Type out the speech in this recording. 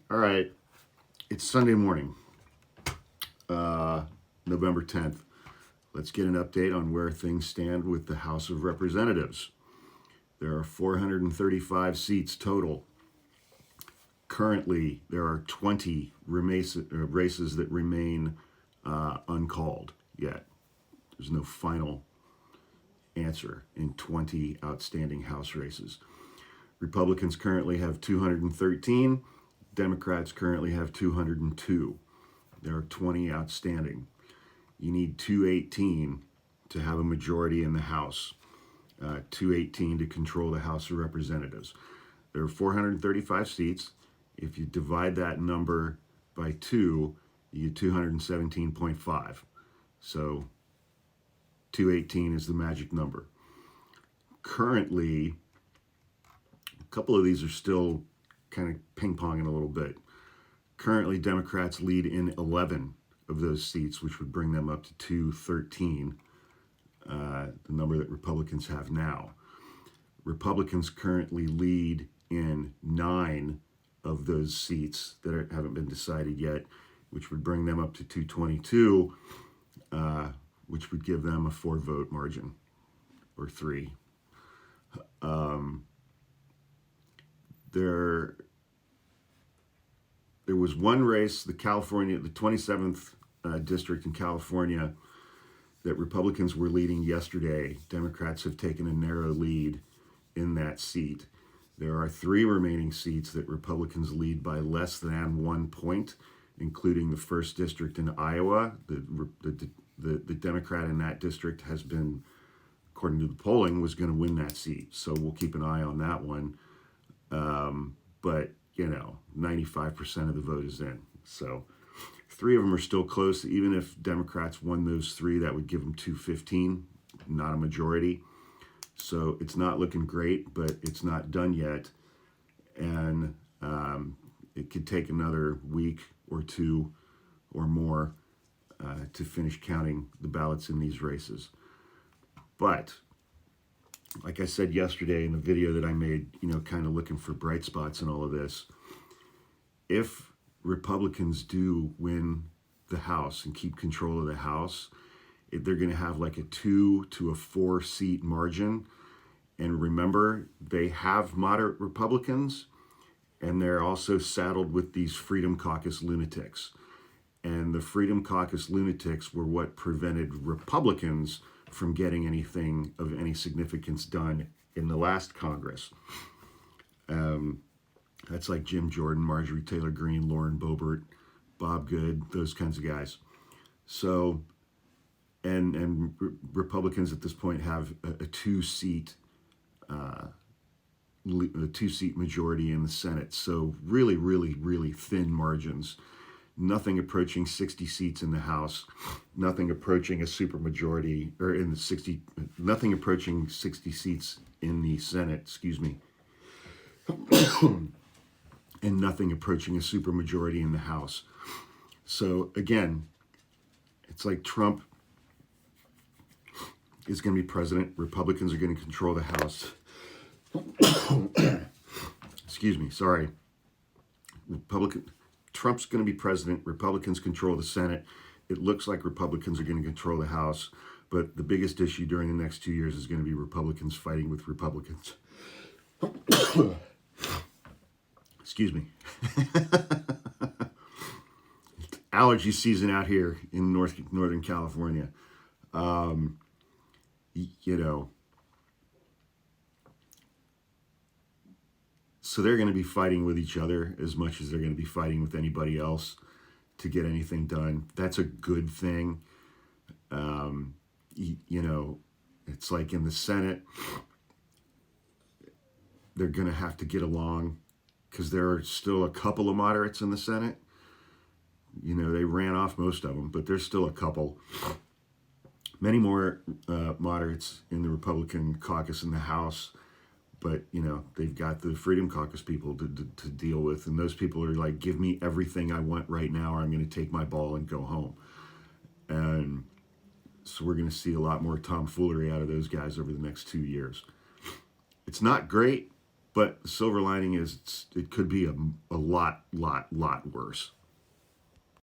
All right, it's Sunday morning, uh, November 10th. Let's get an update on where things stand with the House of Representatives. There are 435 seats total. Currently, there are 20 races that remain uncalled yet. There's no final answer in 20 outstanding House races. Republicans currently have 213. Democrats currently have 202. There are 20 outstanding. You need 218 to have a majority in the House, 218 to control the House of Representatives. There are 435 seats. If you divide that number by 2, you get 217.5. So 218 is the magic number. Currently, a couple of these are still kind of ping-ponging a little bit. Currently, Democrats lead in 11 of those seats, which would bring them up to 213, the number that Republicans have now. Republicans currently lead in 9 of those seats that haven't been decided yet, which would bring them up to 222, which would give them a 4-vote margin, or 3. There was one race, the 27th district in California, that Republicans were leading yesterday. Democrats have taken a narrow lead in that seat. There are 3 remaining seats that Republicans lead by less than 1 point, including the 1st district in Iowa. The Democrat in that district has been, according to the polling, was going to win that seat. So we'll keep an eye on that one. But, 95% of the vote is in. So 3 of them are still close. Even if Democrats won those 3, that would give them 215, not a majority. So it's not looking great, but it's not done yet. And it could take another week or 2 or more to finish counting the ballots in these races. But like I said yesterday in the video that I made, kind of looking for bright spots in all of this, if Republicans do win the House and keep control of the House, they're going to have like a 2 to a 4 seat margin. And remember, they have moderate Republicans, and they're also saddled with these Freedom Caucus lunatics. And the Freedom Caucus lunatics were what prevented Republicans from getting anything of any significance done in the last Congress. That's like Jim Jordan, Marjorie Taylor Greene, Lauren Boebert, Bob Good, those kinds of guys. So, and Republicans at this point have a 2-seat majority in the Senate. So really, really, really thin margins. Nothing approaching 60 seats in the House, nothing approaching a supermajority, or in the 60, nothing approaching 60 seats in the Senate, excuse me, and nothing approaching a supermajority in the House. So again, it's like Trump is going to be president. Republicans are going to control the House. Excuse me, sorry. Trump's going to be president. Republicans control the Senate. It looks like Republicans are going to control the House. But the biggest issue during the next 2 years is going to be Republicans fighting with Republicans. Excuse me. Allergy season out here in Northern California. So they're going to be fighting with each other as much as they're going to be fighting with anybody else to get anything done. That's a good thing. It's like in the Senate, they're going to have to get along because there are still a couple of moderates in the Senate. They ran off most of them, but there's still a couple. Many more moderates in the Republican caucus in the House. But, they've got the Freedom Caucus people to deal with. And those people are like, give me everything I want right now, or I'm going to take my ball and go home. And so we're going to see a lot more tomfoolery out of those guys over the next 2 years. It's not great, But the silver lining is it could be a lot worse.